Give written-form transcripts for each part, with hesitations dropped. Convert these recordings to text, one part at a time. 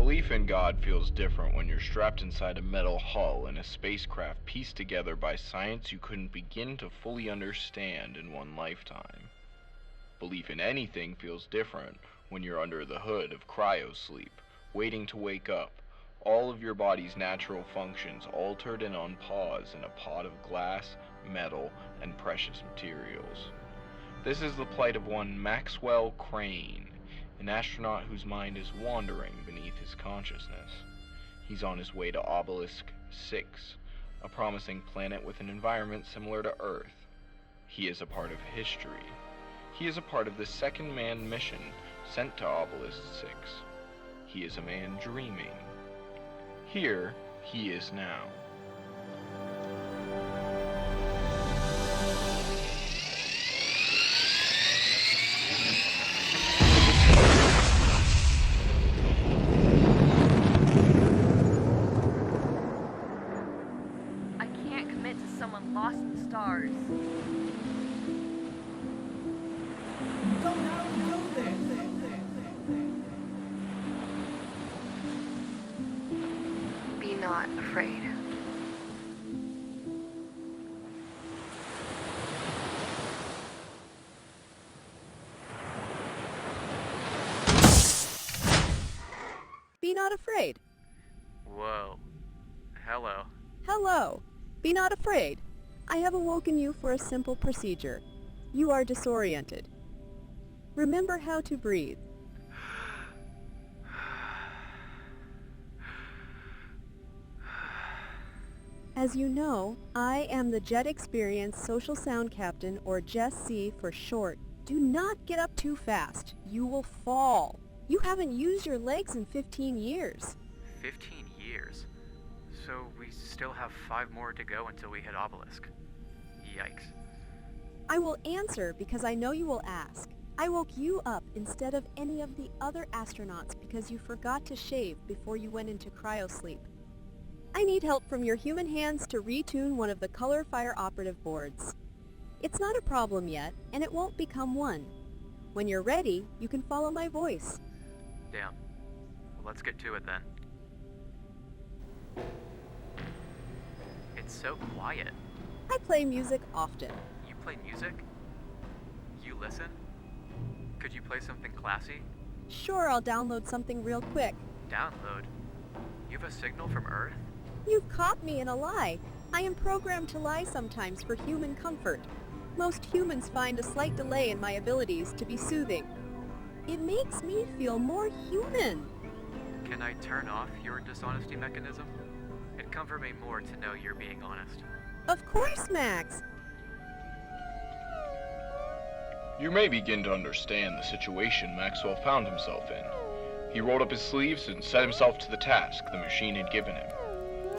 Belief in God feels different when you're strapped inside a metal hull in a spacecraft pieced together by science you couldn't begin to fully understand in one lifetime. Belief in anything feels different when you're under the hood of cryo-sleep, waiting to wake up, all of your body's natural functions altered and on pause in a pod of glass, metal, and precious materials. This is the plight of one Maxwell Crane, an astronaut whose mind is wandering beneath his consciousness. He's on his way to Obelisk 6, a promising planet with an environment similar to Earth. He is a part of history. He is a part of the second manned mission sent to Obelisk 6. He is a man dreaming. Here, he is now. Someone lost in the stars. Don't go there. Be not afraid. Be not afraid. Whoa. Hello. Hello. Be not afraid. I have awoken you for a simple procedure. You are disoriented. Remember how to breathe. As you know, I am the Jet Experience Social Sound Captain, or JESC for short. Do not get up too fast. You will fall. You haven't used your legs in 15 years. 15 years? So we still have 5 more to go until we hit Obelisk. Yikes. I will answer because I know you will ask. I woke you up instead of any of the other astronauts because you forgot to shave before you went into cryosleep. I need help from your human hands to retune one of the Color Fire operative boards. It's not a problem yet, and it won't become one. When you're ready, you can follow my voice. Damn. Well, let's get to it then. It's so quiet. I play music often. You play music? You listen? Could you play something classy? Sure, I'll download something real quick. Download? You have a signal from Earth? You've caught me in a lie. I am programmed to lie sometimes for human comfort. Most humans find a slight delay in my abilities to be soothing. It makes me feel more human. Can I turn off your dishonesty mechanism? It'd comfort me more to know you're being honest. Of course, Max. You may begin to understand the situation Maxwell found himself in. He rolled up his sleeves and set himself to the task the machine had given him.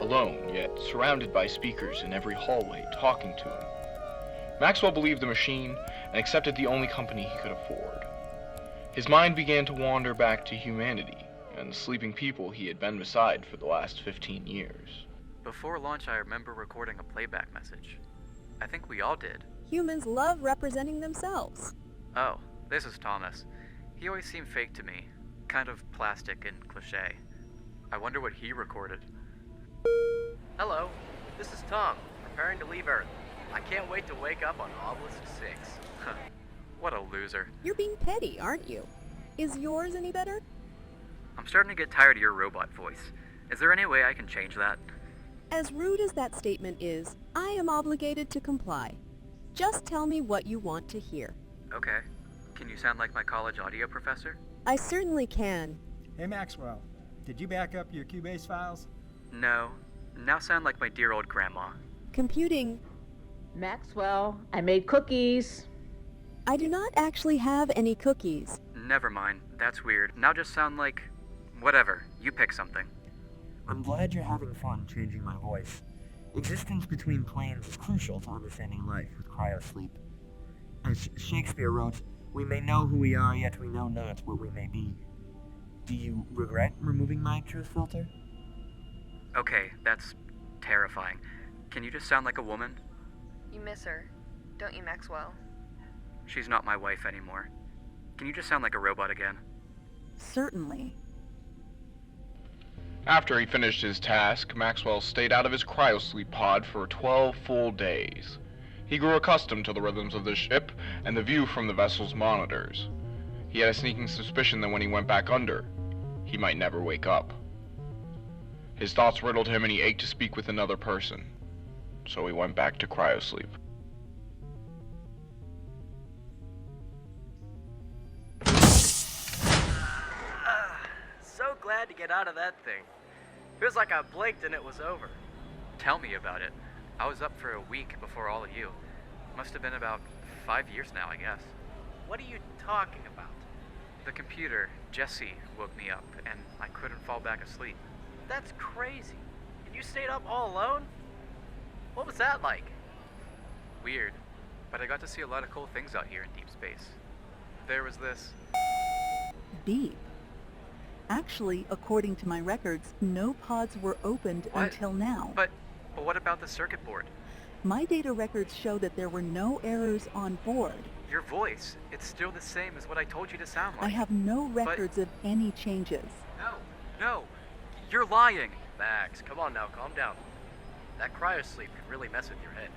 Alone, yet surrounded by speakers in every hallway talking to him. Maxwell believed the machine and accepted the only company he could afford. His mind began to wander back to humanity and the sleeping people he had been beside for the last 15 years. Before launch, I remember recording a playback message. I think we all did. Humans love representing themselves. Oh, this is Thomas. He always seemed fake to me. Kind of plastic and cliché. I wonder what he recorded. Hello, this is Tom, preparing to leave Earth. I can't wait to wake up on Obelisk 6. What a loser. You're being petty, aren't you? Is yours any better? I'm starting to get tired of your robot voice. Is there any way I can change that? As rude as that statement is, I am obligated to comply. Just tell me what you want to hear. Okay. Can you sound like my college audio professor? I certainly can. Hey Maxwell, did you back up your Cubase files? No. Now sound like my dear old grandma. Computing. Maxwell, I made cookies. I do not actually have any cookies. Never mind. That's weird. Now just sound like... whatever. You pick something. I'm glad you're having fun changing my voice. Existence between planes is crucial to understanding life with cryosleep. As Shakespeare wrote, we may know who we are, yet we know not what we may be. Do you regret removing my truth filter? Okay, that's terrifying. Can you just sound like a woman? You miss her, don't you, Maxwell? She's not my wife anymore. Can you just sound like a robot again? Certainly. After he finished his task, Maxwell stayed out of his cryosleep pod for 12 full days. He grew accustomed to the rhythms of the ship and the view from the vessel's monitors. He had a sneaking suspicion that when he went back under, he might never wake up. His thoughts riddled him and he ached to speak with another person. So he went back to cryosleep. So glad to get out of that thing. Feels like I blinked and it was over. Tell me about it. I was up for a week before all of you. Must have been about 5 years now, I guess. What are you talking about? The computer, Jesse, woke me up, and I couldn't fall back asleep. That's crazy. And you stayed up all alone? What was that like? Weird, but I got to see a lot of cool things out here in deep space. There was this. Deep. Actually, according to my records, no pods were opened What? until now. But what about the circuit board? My data records show that there were no errors on board. Your voice, it's still the same as what I told you to sound like. I have no records of any changes. No, you're lying. Max, come on now, calm down. That cryosleep could really mess with your head.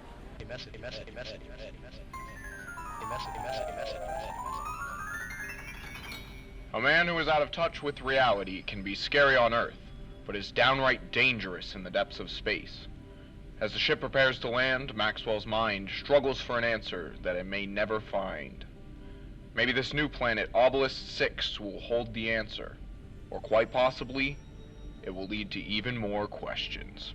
A man who is out of touch with reality can be scary on Earth, but is downright dangerous in the depths of space. As the ship prepares to land, Maxwell's mind struggles for an answer that it may never find. Maybe this new planet, Obelisk 6, will hold the answer, or quite possibly, it will lead to even more questions.